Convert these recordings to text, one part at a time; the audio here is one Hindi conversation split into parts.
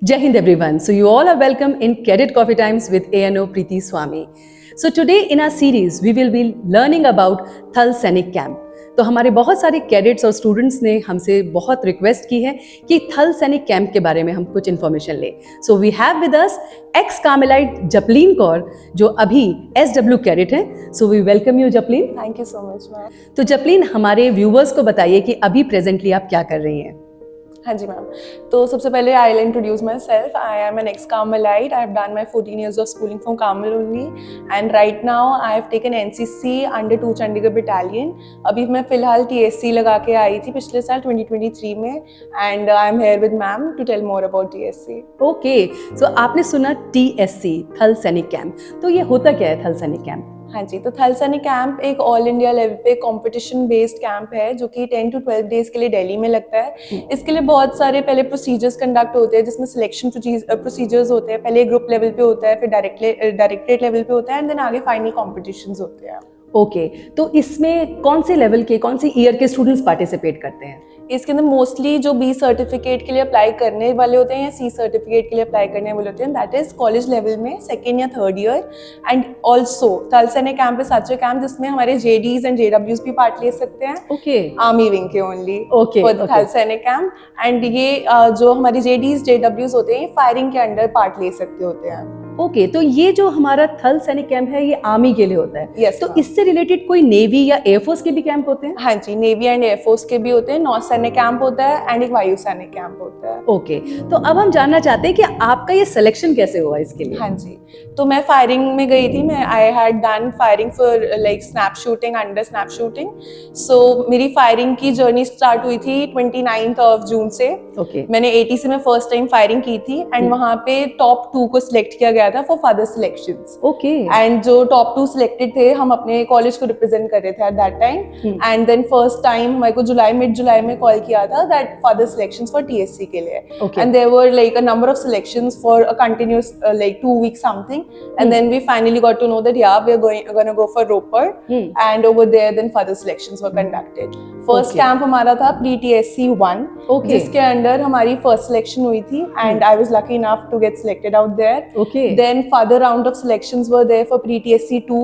Jai Hind everyone. So you all are welcome in Cadet Coffee Times with ANO Preeti Swami. So today in our series we will be learning about थल सैनिक कैंप. तो हमारे बहुत सारे कैडेट्स और स्टूडेंट्स ने हमसे बहुत रिक्वेस्ट की है कि थल सैनिक कैंप के बारे में हम कुछ इन्फॉर्मेशन लें. So we have with us ex Carmelite Japleen Kaur जो अभी SW कैडेट हैं. So we welcome you Japleen. Thank you so much ma'am. तो जपलीन, हमारे व्यूवर्स को बताइए कि अभी प्रेजेंटली आप क्या कर रही हैं. हाँ जी मैम. तो सबसे पहले I will introduce myself. I am an ex Carmelite. I have done my 14 years of schooling from Carmel only, and right now I have taken NCC under 2 Chandigarh battalion. अभी मैं फिलहाल TSC लगा के आई थी पिछले साल 2023 में, and I am here with ma'am to tell more about TSC. Okay, so आपने सुना TSC थल सैनिक कैंप. तो ये होता क्या है थल सैनिक कैंप? हाँ जी. तो थल सैनिक कैंप एक ऑल इंडिया लेवल पे कंपटीशन बेस्ड कैंप है जो कि 10 to 12 डेज के लिए दिल्ली में लगता है. इसके लिए बहुत सारे पहले प्रोसीजर्स कंडक्ट होते हैं जिसमें सिलेक्शन प्रोसीजर्स होते हैं. पहले ग्रुप लेवल पे होता है, फिर डायरेक्टरेट लेवल पे होता है, एंड देन आगे फाइनल कॉम्पिटिशन्स होते हैं. ओके, तो इसमें कौन से लेवल के, कौन सी ईयर के स्टूडेंट्स पार्टिसिपेट करते हैं? इसके अंदर मोस्टली जो B सर्टिफिकेट के लिए अप्लाई करने वाले होते हैं या C सर्टिफिकेट के लिए अप्लाई करने वाले होते हैं, दैट इज कॉलेज लेवल में 2nd या 3rd ईयर. एंड ऑल्सो थल सैनिक camp is such a camp जिसमें हमारे JDs एंड JWs भी पार्ट ले सकते हैं. ओके, आर्मी विंग के ओनली Okay, फॉर okay. थल सैनिक कैंप. एंड ये जो हमारे JDs JWs होते हैं ये फायरिंग के अंडर पार्ट ले सकते होते हैं. ओके, तो ये जो हमारा थल सैनिक कैंप है ये आर्मी के लिए होता है. Yes, तो ma'am. इससे रिलेटेड कोई नेवी या एयरफोर्स के भी कैंप होते हैं? हाँ जी, नेवी एंड एयरफोर्स के भी होते हैं. नौसैनिक कैंप होता है एंड एक वायु सैनिक कैंप होता है. ओके, तो अब हम जानना चाहते हैं कि आपका ये सिलेक्शन कैसे हुआ इसके लिए? हाँ जी. तो मैं फायरिंग में गई थी. मैं I had done firing for like snap shooting, under snap shooting. So मेरी फायरिंग की जर्नी स्टार्ट हुई थी 29 जून से. ओके, मैंने ATC में फर्स्ट टाइम फायरिंग की थी एंड वहाँ पे टॉप 2 को सिलेक्ट किया गया था for further selections. Okay, and जो टॉप 2 सिलेक्टेड थे हम अपने कॉलेज को रिप्रेजेंट कर रहे थे at that time. And then first time हमारे को मिड जुलाई में कॉल किया था that further selections for TSC के लिए. Okay. And there were like a number of selections for a continuous like 2 weeks something. And then we finally got to know that yeah we are going go for Ropar. And over there then further selections were conducted. First Okay. Camp हमारा था pre-TSC 1 Okay. जिसके अंडर हमारी फर्स्ट सिलेक्शन हुई थी and I was lucky enough to get selected out there. Okay, Then further round of selections were there for pre-TSC 2,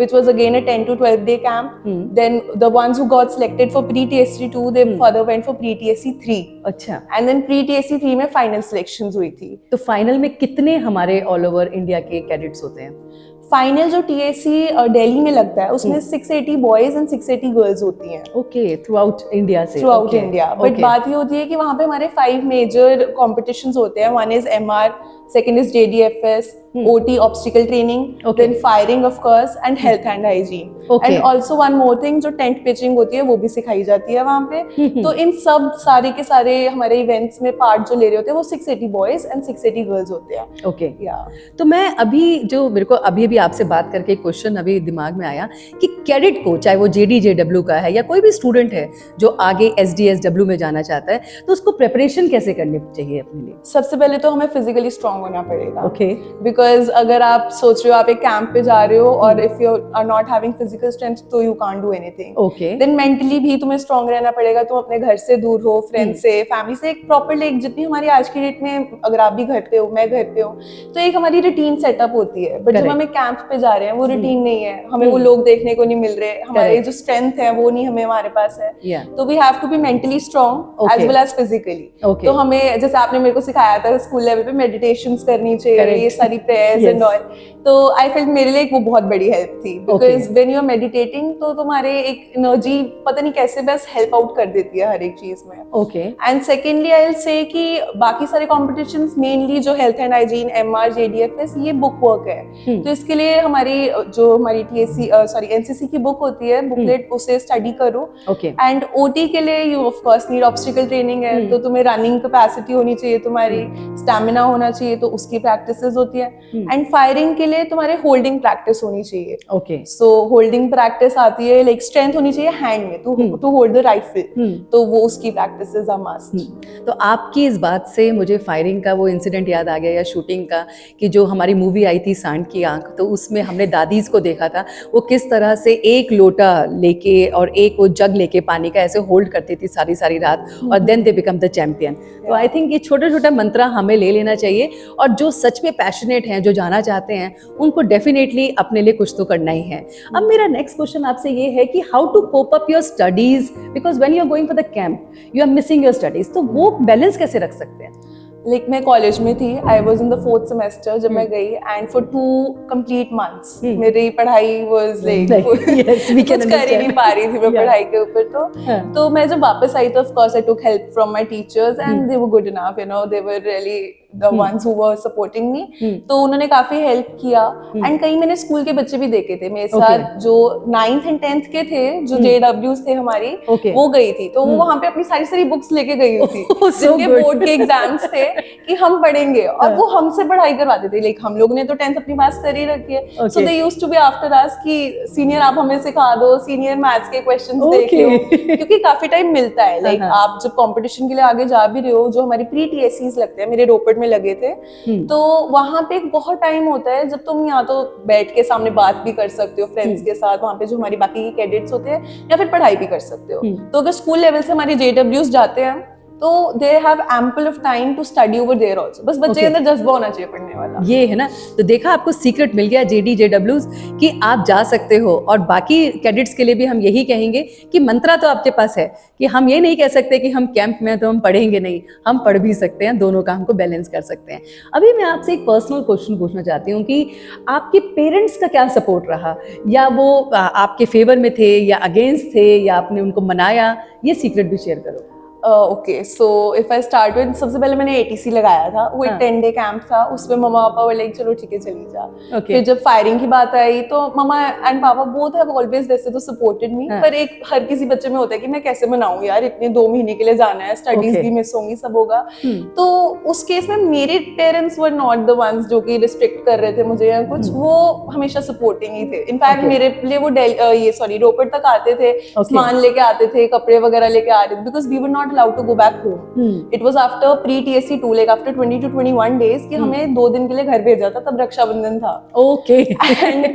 which was again a 10 to 12 day camp. Then the ones who got selected for pre-TSC 2, they further went for pre-TSC 3. अच्छा. And then pre-TSC 3 में final selections हुई थी. तो फाइनल में कितने हमारे ऑल ओवर इंडिया के कैडेट्स होते हैं? फाइनल जो TSC दिल्ली में लगता है उसमें 680 बॉयज एंड 680 गर्ल्स होती हैं. ओके, थ्रू आउट इंडिया से? Through out India. बट बात ये होती है कि वहाँ पे हमारे 5 मेजर कॉम्पिटिशंस होते हैं. One is MR, second is JDFS, OT obstacle training, Okay. then firing of course, and health and hygiene. Okay. And also one more thing, जो tent pitching होती है वो भी सिखाई जाती है वहाँ पे. तो इन सब सारे के सारे हमारे इवेंट्स में पार्ट जो ले रहे होते हैं वो 680 बॉयज एंड 680 गर्ल्स होते हैं. ओके, या तो मैं अभी जो मेरे को अभी आपसे बात करके क्वेश्चन अभी दिमाग में आया कि कैडेट को, चाहे वो JD JW का है या कोई भी स्टूडेंट है जो आगे SD SW में जाना चाहता है, तो उसको प्रिपरेशन कैसे करनी चाहिए अपने लिए? सबसे पहले तो हमें फिजिकली स्ट्रांग होना पड़ेगा. ओके, बिकॉज अगर आप सोच रहे हो आप एक कैंप पे जा रहे हो और if you are not having physical strength तो you can't do anything. Okay, then mentally भी तुम्हें स्ट्रांग रहना पड़ेगा. तुम अपने घर से दूर हो, फ्रेंड से, फैमिली से. एक प्रॉपर एक जितनी हमारी आज की डेट में, अगर आप भी घर पे हो, मैं घर पे हूँ, तो एक हमारी रूटीन सेटअप होती है. बट जब हम एक कैंप पे जा रहे हैं वो रूटीन नहीं है. हमें वो लोग देखने को नहीं मिल रहे. हमारे जो स्ट्रेंथ है वो नहीं हमें हमारे पास है. Yeah. तो we have to be mentally strong as well as physically. Okay. तो हमें, जैसे आपने मेरे को सिखाया था स्कूल लेवल पे, मेडिटेशंस करनी चाहिए, Correct. ये सारी प्रेयर्स एंड ऑल. तो आई फेल्ट मेरे लिए वो बहुत बड़ी हेल्प थी. Because when you are meditating तो तुम्हारे एक एनर्जी पता नहीं कैसे बस हेल्प आउट कर देती है हर एक चीज में. Okay, and secondly I will say कि बाकी सारे कॉम्पिटिशन्स मेनली जो health and hygiene, MR, JDFS, ये बुक वर्क है. तो इसके लिए हमारी NCC की बुक होती है, बुकलेट, उसे स्टडी करो. ओके, एंड OT के लिए you of course need obstacle training है. तो तुम्हें रनिंग कैपेसिटी होनी चाहिए, तुम्हारी स्टैमिना होना चाहिए, तो उसकी प्रैक्टिसेस होती है. एंड फायरिंग के लिए तुम्हारे होल्डिंग प्रैक्टिस होनी चाहिए. ओके. सो होल्डिंग प्रैक्टिस आती है, लाइक स्ट्रेंथ होनी चाहिए हैंड में टू होल्ड द राइफल. तो वो उसकी प्रैक्टिसेस आर मस्ट. तो आपकी इस बात से मुझे फायरिंग का वो इंसिडेंट याद आ गया, या शूटिंग का, कि जो हमारी मूवी आई थी सांड की आंख, तो उसमें हमने दादीज को देखा था वो किस तरह से एक लोटा लेके और एक वो जग लेके पानी का ऐसे होल्ड करती थी सारी सारी रात, और then they become the champion. तो आई थिंक ये छोटा छोटा मंत्रा हमें ले लेना चाहिए, और जो सच में पैशनेट हैं, जो जाना चाहते हैं, उनको डेफिनेटली अपने लिए कुछ तो करना ही है. अब मेरा नेक्स्ट क्वेश्चन आपसे ये है कि how to cope up your studies, because when you are going for the camp you are missing your studies, तो वो बैलेंस कैसे रख सकते हैं? लाइक मैं कॉलेज में थी, I was in the 4th semester जब मैं गई, एंड फॉर 2 complete months मेरी पढ़ाई वॉज लाइक कुछ कर ही नहीं पा रही थी मैं पढ़ाई के ऊपर. तो मैं जब वापस आई तो of course I took help from my teachers and they were good enough, you know, they were really the ones who were supporting me. तो उन्होंने काफी हेल्प किया. एंड कई मैंने स्कूल के बच्चे भी देखे थे मेरे साथ, जो 9th and 10th के थे, जो JWs थे हमारी, वो गई थी. तो वो वहां पे अपनी सारी सारी बुक्स लेके गई हुई थी, जिनके बोर्ड के एग्जाम्स थे कि हम पढ़ेंगे, और वो हमसे पढ़ाई करवाते थे. लाइक हम लोग ने तो 10th अपनी पास कर ही रखी है, so they used to be after us कि सीनियर आप हमें सिखा दो, सीनियर मैथ्स के क्वेश्चंस देख लो, क्योंकि काफी टाइम मिलता है. लाइक आप जब कंपटीशन के लिए आगे जा भी रहे हो, जो हमारी प्री TSCs लगते हैं, मेरे रोपड़ में लगे थे, तो वहां पे एक बहुत टाइम होता है जब तुम या तो बैठ के सामने बात भी कर सकते हो फ्रेंड्स के साथ, वहां पे जो हमारी बाकी के कैडेट्स होते हैं, या फिर पढ़ाई भी कर सकते हो. तो अगर स्कूल लेवल से हमारे JWs जाते हैं तो they have ample of time to study over there also. बस बच्चे के अंदर जज्बा होना चाहिए पढ़ने वाला. ये है ना, तो देखा आपको सीक्रेट मिल गया JWs कि आप जा सकते हो. और बाकी कैडेट्स के लिए भी हम यही कहेंगे कि मंत्रा तो आपके पास है, कि हम ये नहीं कह सकते कि हम कैंप में तो हम पढ़ेंगे नहीं, हम पढ़ भी सकते हैं, दोनों काम को बैलेंस कर सकते हैं. अभी मैं आपसे एक पर्सनल क्वेश्चन पूछना चाहती हूँ कि आपके पेरेंट्स का क्या सपोर्ट रहा, या वो आपके फेवर में थे या अगेंस्ट थे, या आपने उनको मनाया, ये सीक्रेट भी शेयर करो. Okay, so if I start with, सबसे पहले मैंने ATC लगाया था, वो एक 10 डे कैंप था, उसमें मम्मा पापा वो लाइक चलो ठीक है चली जा. फिर जब फायरिंग की बात आई तो मम्मा एंड पापा बोथ हैव ऑलवेज वैसे तो सपोर्टेड मी, पर एक हर किसी बच्चे में होता है कि मैं कैसे मनाऊं यार, इतने 2 महीने के लिए जाना है, स्टडीज भी मिस होंगी, सब होगा. तो उस केस में मेरे parents were not the ones जो कि रिस्ट्रिक्ट कर रहे थे मुझे या कुछ, वो हमेशा सपोर्टिंग ही थे. इनफैक्ट मेरे लिए वो रोपड़ तक आते थे, सामान लेके आते थे, कपड़े वगैरह लेके आ रहे थे, because we were not allowed to go back home. It was after pre-TSC 2, like after 20 to 21 days कि हमें 2 दिन के लिए घर भेजा था, तब रक्षाबंधन था. ओके. एंड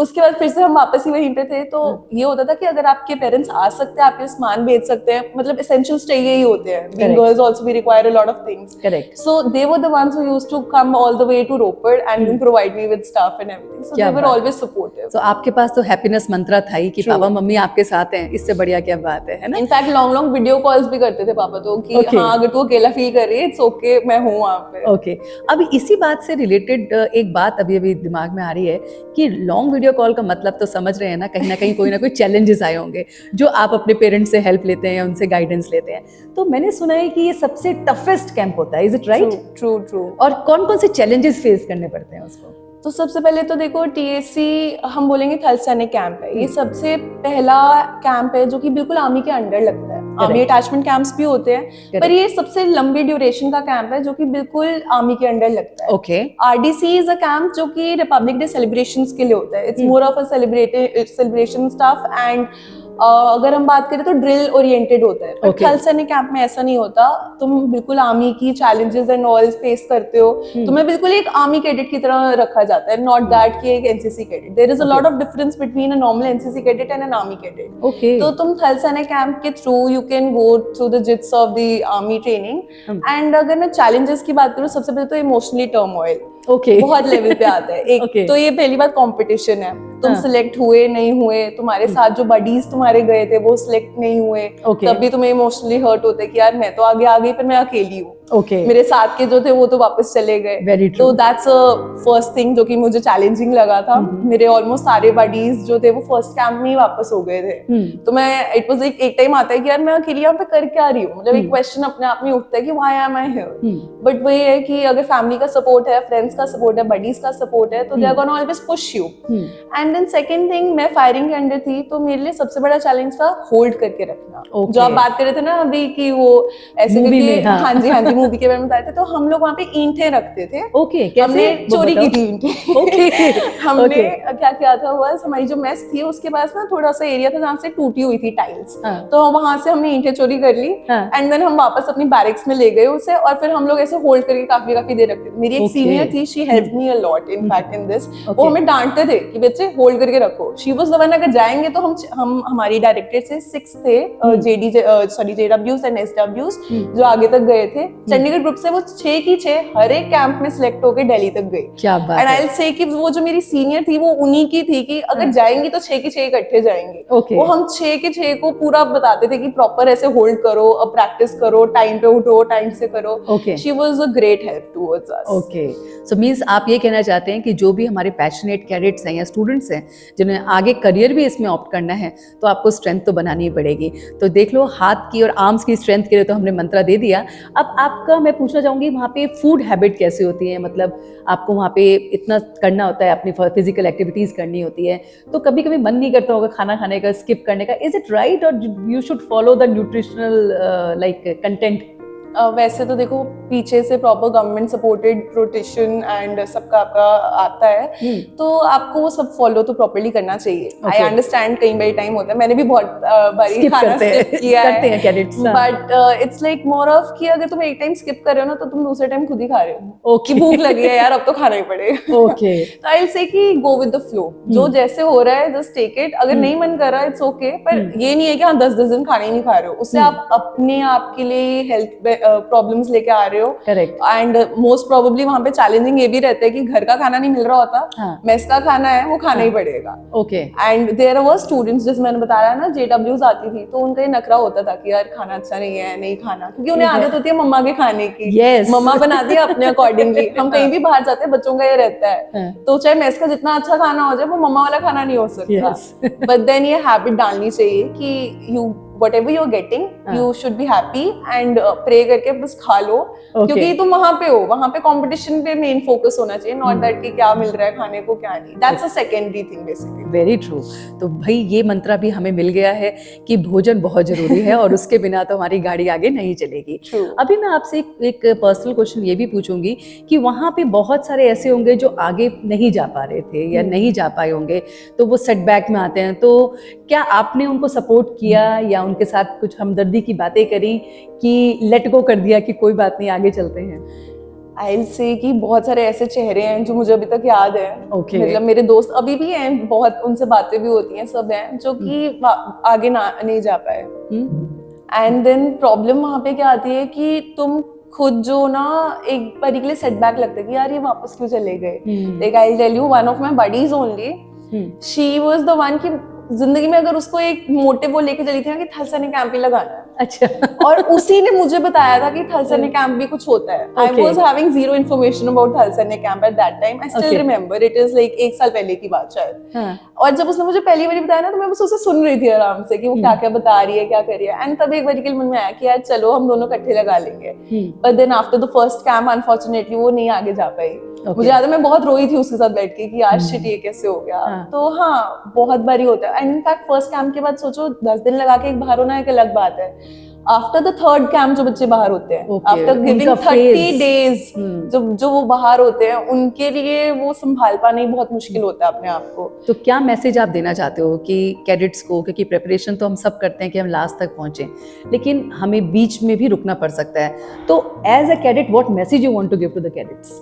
उसके बाद फिर से हम वापस ही वहीं पे थे. तो ये होता था कि अगर आपके पेरेंट्स आ सकते हैं, आपके सामान भेज सकते हैं, मतलब एसेंशियल्स चाहिए ही होते हैं. Being girls also we require a lot of things. Correct. So they were the ones who used to come all the way to Ropar and then provide me with stuff and everything. So they were always supportive. So आपके पास तो हैप्पीनेस मंत्रा था ही कि पापा मम्मी आपके साथ हैं, इससे बढ़िया क्या बात है ना? इनफैक्ट लॉन्ग वीडियो कॉल्स भी करते थे पापा तो कि हाँ अगर तू अकेला फील कर रही है इट्स ओके, मैं हूँ वहाँ पे. ओके. अब इसी बात से रिलेटेड एक बात अभी दिमाग में आ रही है कि लॉन्ग वीडियो कॉल का मतलब तो समझ रहे हैं ना कहीं ना कोई चैलेंजेस आए होंगे जो आप अपने पेरेंट्स से हेल्प लेते हैं या उनसे गाइडेंस लेते हैं. तो मैंने सुना है कि ये सबसे टफेस्ट कैंप होता है, इज इट राइट? ट्रू. और कौन कौन से चैलेंजेस फेस करने पड़ते हैं उसको? तो सबसे पहले तो देखो TSC हम बोलेंगे थल सैनिक कैंप है, ये सबसे पहला कैंप है जो कि बिल्कुल आर्मी के अंडर लगता है. आर्मी अटैचमेंट कैंप्स भी होते हैं, पर ये सबसे लंबी ड्यूरेशन का कैंप है जो कि बिल्कुल आर्मी के अंडर लगता है. Okay. RDC is a camp जो कि रिपब्लिक डे सेलिब्रेशंस के लिए होता है. It's more of a celebration stuff and अगर हम बात करें तो ड्रिल ओरिएंटेड होता है. पर थल सैनिक कैंप में ऐसा नहीं होता. तुम बिल्कुल आर्मी की चैलेंजेस एंड ऑल फेस करते हो. तुम्हें बिल्कुल एक आर्मी कैडेट की तरह रखा जाता है, नॉट दैट कि एक NCC cadet. There is a lot of difference between a normal NCC cadet and an army cadet. तो तुम थल सैनिक कैंप के through you can go through the gist of the army training. And अगर मैं चैलेंजेस की बात करूँ, सबसे पहले तो इमोशनली टर्मोइल बहुत लेवल पे आता है. एक तो ये पहली बात कंपटीशन है. तुम सिलेक्ट हुए नहीं हुए, तुम्हारे साथ जो बडीज तुम्हारे गए थे वो सिलेक्ट नहीं हुए, तब भी तुम्हें इमोशनली हर्ट होता है कि यार मैं तो आगे आ गई पर मैं अकेली हूँ. मेरे साथ के जो थे वो तो वापस चले गए. तो दैट्स अ फर्स्ट थिंग जो कि मुझे चैलेंजिंग लगा था. मेरे ऑलमोस्ट सारे बडीज जो थे वो फर्स्ट कैंप में ही वापस हो गए थे. तो मैं इट वाज एक टाइम आता है कि यार मैं अकेली यहाँ पे कर क्या रही हूँ, मतलब एक क्वेश्चन अपने आप में उठता है कि why am I hear. But वही है कि अगर फैमिली का सपोर्ट है, फ्रेंड्स का सपोर्ट है, बडीज का सपोर्ट है, तो they are gonna always push you. And then second thing, मैं फायरिंग के अंडर थी तो मेरे लिए सबसे बड़ा चैलेंज था होल्ड करके रखना. जो आप बात कर रहे थे ना अभी कि वो ऐसे करके, हाँ जी मूवी के बारे में बताए थे, तो हम लोग वहाँ पे ईंटें रखते थे। ओके, कैसे? हमने वो चोरी की बताओ। थी ईंटें। ओके हमने क्या किया था, बस हमारी जो मेस थी उसके पास ना थोड़ा सा एरिया था जहाँ से टूटी हुई थी टाइल्स, हाँ। तो वहां से हमने ईंटें चोरी कर ली हाँ। एंड देन हम वापस अपनी बैरिक्स में ले गए उसे, और फिर हम लोग ऐसे होल्ड करके काफी देर रखते थे। मेरी एक Okay. सीनियर थी, she helped me a lot in fact in this. Okay. वो हमें डांटते थे कि बच्चे होल्ड करके रखो। शी वाज द वन, अगर जाएंगे तो हम हमारी डायरेक्टर से 6 थे जेडब्ल्यूज एंड एसडब्ल्यूज जो आगे तक गए थे। चंडीगढ़ ग्रुप से वो 6 की 6 हर एक कैंप में सिलेक्ट होकर दिल्ली तक गई। क्या बात एंड है। आई विल से कि वो जो मेरी सीनियर थी वो उन्हीं की थी कि अगर जाएंगी तो 6 की 6 इकट्ठे जाएंगे। Okay. वो हम 6 के 6 को पूरा बताते थे कि प्रॉपर ऐसे होल्ड करो, अब प्रैक्टिस करो, टाइम पे उठो, टाइम से करो। Okay. She was a great help towards us. Okay, so means आप ये कहना चाहते हैं कि जो भी हमारे पैशनेट कैडेट्स हैं या स्टूडेंट्स हैं जिन्हें आगे करियर भी इसमें ऑप्ट करना है, तो आपको स्ट्रेंथ तो बनानी ही पड़ेगी। तो देख लो, हाथ की और आर्म्स की स्ट्रेंथ के लिए तो हमने मंत्रा दे दिया। अब आपका मैं पूछना चाहूँगी, वहाँ पे फूड हैबिट कैसी होती है? मतलब आपको वहाँ पे इतना करना होता है, अपनी फिजिकल एक्टिविटीज़ करनी होती है, तो कभी कभी मन नहीं करता होगा खाना खाने का, स्किप करने का। इज इट राइट और you should follow the nutritional like content? वैसे तो देखो, पीछे से proper government supported rotation and सबका आपका आता है, तो आपको वो सब फॉलो तो प्रॉपर्ली करना चाहिए। आई अंडरस्टैंड कई बार टाइम होता है, मैंने भी बहुत बारी खाना स्किप किया करते हैं cadets, but it's like more of कि अगर तुम एक टाइम स्किप कर रहे हो ना, तो तुम दूसरे टाइम खुद ही खा रहे हो। Okay. कि भूख लगी है यार, अब तो खाना ही पड़ेगा। ओके, तो आई विल से कि गो विद द फ्लो, जो जैसे हो रहा है जस्ट टेक इट। अगर नहीं मन कर रहा है इट्स ओके, पर ये नहीं है कि हाँ 10-10 दिन खाना ही नहीं खा रहे हो, उससे आप अपने आप के लिए हेल्थ प्रॉब्लम्स लेके आ रहे हो। करेक्ट। एंड मोस्ट प्रोबेबली वहां पे चैलेंजिंग ये भी रहता है कि घर का खाना नहीं मिल रहा होता, मेस का खाना है, वो खाना ही पड़ेगा। Okay. And there were students, जैसे मैंने बताया ना, जेडब्ल्यूज आती थी, तो उनका ये नखरा होता था कि यार खाना अच्छा नहीं है, नहीं खाना, क्योंकि उन्हें आदत होती है मम्मा के खाने की। Yes. मम्मा बनाती है अपने अकॉर्डिंगली। हम कहीं भी बाहर जाते हैं, बच्चों का ये रहता है, तो चाहे मेस का जितना अच्छा खाना हो जाए, वो मम्मा वाला खाना नहीं हो सकता। बट देन ये हैबिट डालनी चाहिए कि you whatever you're getting, you should be happy and pray करके बस खा लो, क्योंकि तुम वहां पे हो, वहां पे कंपटीशन पे मेन फोकस होना चाहिए, नॉट दैट कि क्या मिल रहा है खाने को क्या नहीं। That's a secondary thing basically. Very true. तो भाई ये मंत्रा भी हमें मिल गया है कि भोजन बहुत जरूरी है और उसके बिना तो हमारी गाड़ी आगे नहीं चलेगी। अभी मैं आपसे एक पर्सनल क्वेश्चन ये भी पूछूंगी कि वहाँ पे बहुत सारे ऐसे होंगे जो आगे नहीं जा पा रहे थे या नहीं जा पाए होंगे, तो वो सेटबैक में आते हैं, तो क्या आपने उनको सपोर्ट किया या उनके साथ कुछ हमदर्दी की बातें करी कि लेट गो कर दिया कि कोई बात नहीं, आगे चलते हैं? आई विल से कि बहुत सारे ऐसे चेहरे हैं जो मुझे अभी तक याद है। Okay. मतलब मेरे दोस्त अभी भी हैं, बहुत उनसे बातें भी होती हैं, सब हैं जो कि आगे नहीं जा पाए। एंड देन प्रॉब्लम वहाँ पे क्या आती है कि तुम खुद जो ना एक बारी के लिए सेटबैक लगता है कि यार ये वापस क्यों चले गए। Like I tell you, one of my buddies only, she was the one की जिंदगी में अगर उसको एक मोटिव वो लेके चली थी ना कि थल सैनिक कैंप ही लगाना है। अच्छा। और उसी ने मुझे बताया था कि थल सैनिक कैंप भी कुछ होता है। I was having zero information about थल सैनिक camp at that time. I still remember, it is like 1 साल पहले की बात शायद। और जब उसने मुझे पहली बार बताया ना, तो मैं बस उसे सुन रही थी आराम से कि वो क्या क्या बता रही है, क्या कर रही है। एंड तब एक बार के मन में आया कि यार चलो हम दोनों इकट्ठे लगा लेंगे। But then after the first camp unfortunately वो नहीं आगे जा पाई। मुझे याद है मैं बहुत रोई थी उसके साथ बैठ के कि यार शिट ये कैसे हो गया। तो हाँ, बहुत बारी होता है। एंड इनफैक्ट फर्स्ट कैंप के बाद सोचो 10 दिन लगा के एक बाहर होना एक अलग बात है। आफ्टर द थर्ड कैंप जो बच्चे बाहर होते हैं, आफ्टर गिविंग 30 डेज, जो वो बाहर होते हैं, उनके लिए वो संभाल पाना ही बहुत मुश्किल होता है अपने आप को। तो क्या मैसेज आप देना चाहते हो कि कैडेट्स को, क्योंकि प्रिपरेशन तो हम सब करते हैं कि हम लास्ट तक पहुंचे, लेकिन हमें बीच में भी रुकना पड़ सकता है, तो as a cadet what message you want to give to the cadets?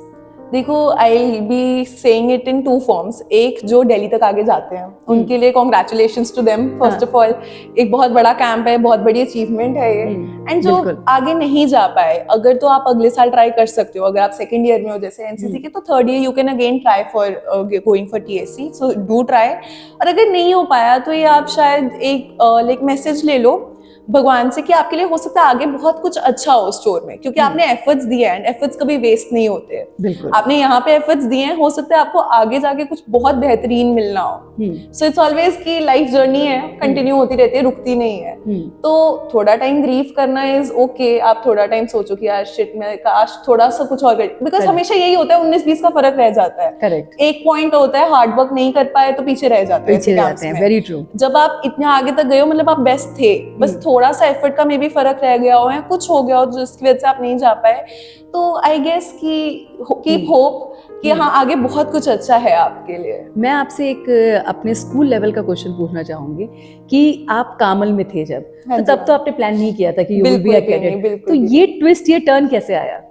देखो, I will be saying it in 2 forms. एक जो दिल्ली तक आगे जाते हैं उनके लिए congratulations to them first of all. एक बहुत बड़ा कैंप है, बहुत बड़ी अचीवमेंट है ये। एंड जो आगे नहीं जा पाए, अगर तो आप अगले साल ट्राई कर सकते हो। अगर आप सेकंड ईयर में हो जैसे एनसीसी के, तो third year you can again try for going for TSC, so do try. और अगर नहीं हो पाया तो ये आप शायद एक लाइक मैसेज ले लो भगवान से कि आपके लिए हो सकता है आगे बहुत कुछ अच्छा हो स्टोर में, क्योंकि आपने एफर्ट्स दिए हैं एंड एफर्ट्स कभी वेस्ट नहीं होते। आपने यहाँ पे एफर्ट्स दिए हैं, हो सकता है आपको आगे जाके कुछ बहुत बेहतरीन मिलना हो। सो इट्स ऑलवेज की लाइफ जर्नी है, कंटिन्यू होती रहती है, रुकती नहीं है। तो थोड़ा टाइम ग्रीव करना इज ओके। आप थोड़ा टाइम सोचो कि यार शिट, मैं काश थोड़ा सा कुछ और कर, बिकॉज हमेशा यही होता है, 19-20 का फर्क रह जाता है। करेक्ट। एक पॉइंट होता है हार्ड वर्क नहीं कर पाए तो पीछे रह जाते हैं। Very true. जब आप इतने आगे तक गए हो, मतलब आप बेस्ट थे, बस थोड़ा सा एफर्ट का मे भी फर्क रह गया हो या कुछ हो गया हो जिसकी वजह से आप नहीं जा पाए, तो आई गेस कि कीप होप कि हाँ आगे बहुत कुछ अच्छा है आपके लिए। मैं आपसे एक अपने स्कूल लेवल का क्वेश्चन पूछना चाहूंगी कि आप कामल में थे जब, हाँ तो जी, तब तो आपने प्लान नहीं किया था कि यू विल बी अ बिल्कुल भी नहीं, कैडेट, बिल्कुल तो भी ये ट्विस्ट, ये टर्न कैसे आया?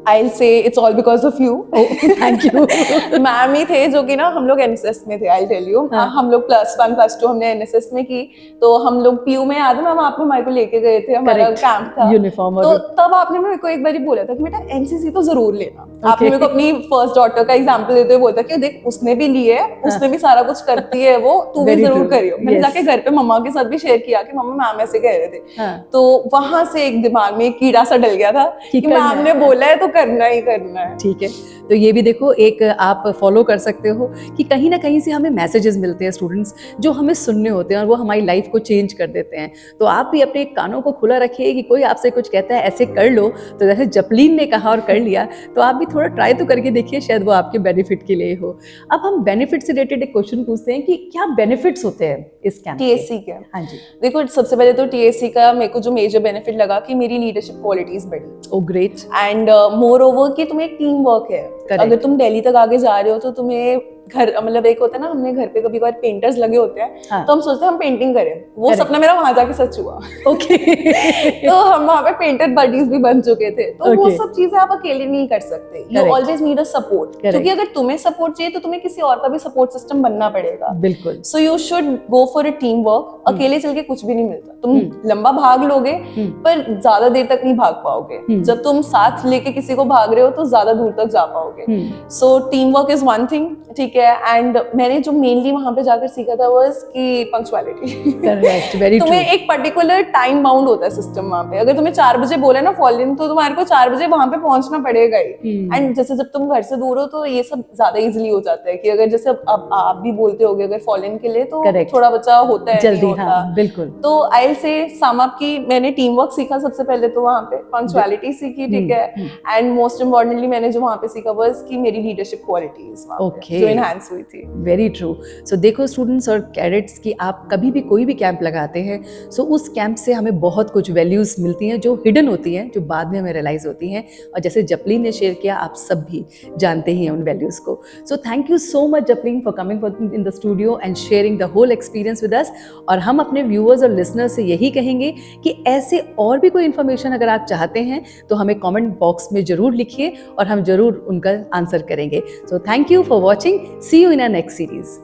I'll say it's all because of you. Thank you. Ma'am ही थे जो कि ना हम लोग एनएसएस में थे, I'll tell you. हाँ। हम लोग +1 +2 हमने एनएसएस में की, तो हम लोग पीयू में याद है मैम आप हमारे को लेके गए थे, हमारा कैंप था यूनिफॉर्म, तो और तब आपने मेरे को एक बार ही बोला था कि बेटा एनसीसी तो जरूर लेना। आपने मेरे को अपनी फर्स्ट डॉटर का एग्जांपल देते हुए बोला था कि देख उसने भी ली है, उसने भी सारा कुछ करती है, वो तू भी Very जरूर true. करियो। मैंने Yes. जाके घर पे मम्मा के साथ भी शेयर किया कि मम्मा मैम ऐसे कह रहे थे, हाँ। तो वहां से एक दिमाग में एक कीड़ा सा डल गया था कि कि करना मैम है। ने बोला है तो करना ही करना है। ठीक है, तो ये भी देखो एक आप फॉलो कर सकते हो कि कहीं ना कहीं से हमें मैसेजेस मिलते हैं स्टूडेंट्स, जो हमें सुनने होते हैं और वो हमारी लाइफ को चेंज कर देते हैं। तो आप भी अपने कानों को खुला रखिए कि कोई आपसे कुछ कहता है ऐसे कर लो, तो जैसे जपलीन ने कहा और कर लिया, तो आप भी थोड़ा ट्राई तो करके देखिए, शायद वो आपके बेनिफिट के लिए हो। अब हम बेनिफिट से रिलेटेड एक क्वेश्चन पूछते हैं कि क्या बेनिफिट्स होते हैं इस कैंप के? टीएससी के, हाँ जी। देखो सबसे पहले तो टीएससी का मेरे को जो मेजर बेनिफिट लगा कि मेरी लीडरशिप क्वालिटीज बढ़ी। ओ ग्रेट। एंड मोर ओवर कि तुम्हें एक टीम वर्क है। Correct. अगर तुम दिल्ली तक आगे जा रहे हो तो तुम्हें घर मतलब एक होता है ना, हमने घर पे कभी कभार पेंटर्स लगे होते हैं, हाँ. तो हम सोचते हैं हम पेंटिंग करें, वो Correct. सपना मेरा वहां जाके सच हुआ। ओके। तो हम वहाँ पे पेंटर बडीज भी बन चुके थे, तो वो Okay. सब चीजें आप अकेले नहीं कर सकते। You Correct. Always need a support, Correct. क्योंकि अगर तुम्हें सपोर्ट चाहिए तो तुम्हें किसी और का भी सपोर्ट सिस्टम बनना पड़ेगा। बिल्कुल। So you should go for a team work. अकेले चल के कुछ भी नहीं मिलता। तुम लंबा भाग लोगे पर ज्यादा देर तक नहीं भाग पाओगे। जब तुम साथ लेके किसी को भाग रहे हो तो ज्यादा दूर तक जा पाओगे। So team work is one thing, ठीक है। एंड मैंने जो मेनली वहां पे जाकर सीखा था वाज कि पंक्चुअलिटी। Correct, very true. तुम्हें एक पर्टिकुलर टाइम बाउंड होता है सिस्टम वहां पे। अगर तुम्हें 4 बजे बोले ना फॉल इन, तो तुम्हारे को 4 बजे वहां पे पहुंचना पड़ेगा ही। एंड जैसे जब तुम घर से दूर हो तो ये सब ज्यादा इजीली हो जाता है कि अगर जैसे अब आप भी बोलते होगे अगर फॉल इन के लिए तो Correct. थोड़ा बचा होता है, जल्दी, नहीं होता। हाँ, बिल्कुल। तो आई से सम अप की मैंने टीम वर्क सीखा सबसे पहले तो वहां पे, पंक्चुअलिटी सीखी, ठीक है। एंड मोस्ट इम्पोर्टेंटली मैंने जो वहां पे सीखा वाज कि मेरी लीडरशिप क्वालिटीज Okay. जो एनहांस हुई थी। Very true. सो देखो स्टूडेंट्स और कैडेट्स की, आप कभी भी कोई भी कैंप लगाते हैं, सो उस कैंप से हमें बहुत कुछ वैल्यूज़ मिलती हैं जो हिडन होती हैं, जो बाद में हमें रियलाइज़ होती हैं। और जैसे जपलीन ने शेयर किया, आप सब भी जानते ही हैं उन वैल्यूज़ को। So thank you so much Japleen for coming in the studio and sharing the whole experience with us. और हम अपने व्यूअर्स और लिसनर्स से यही कहेंगे कि ऐसे और भी कोई इन्फॉर्मेशन अगर आप चाहते हैं तो हमें कमेंट बॉक्स में ज़रूर लिखिए और हम ज़रूर उनका आंसर करेंगे। So thank you for watching. See you in our next series.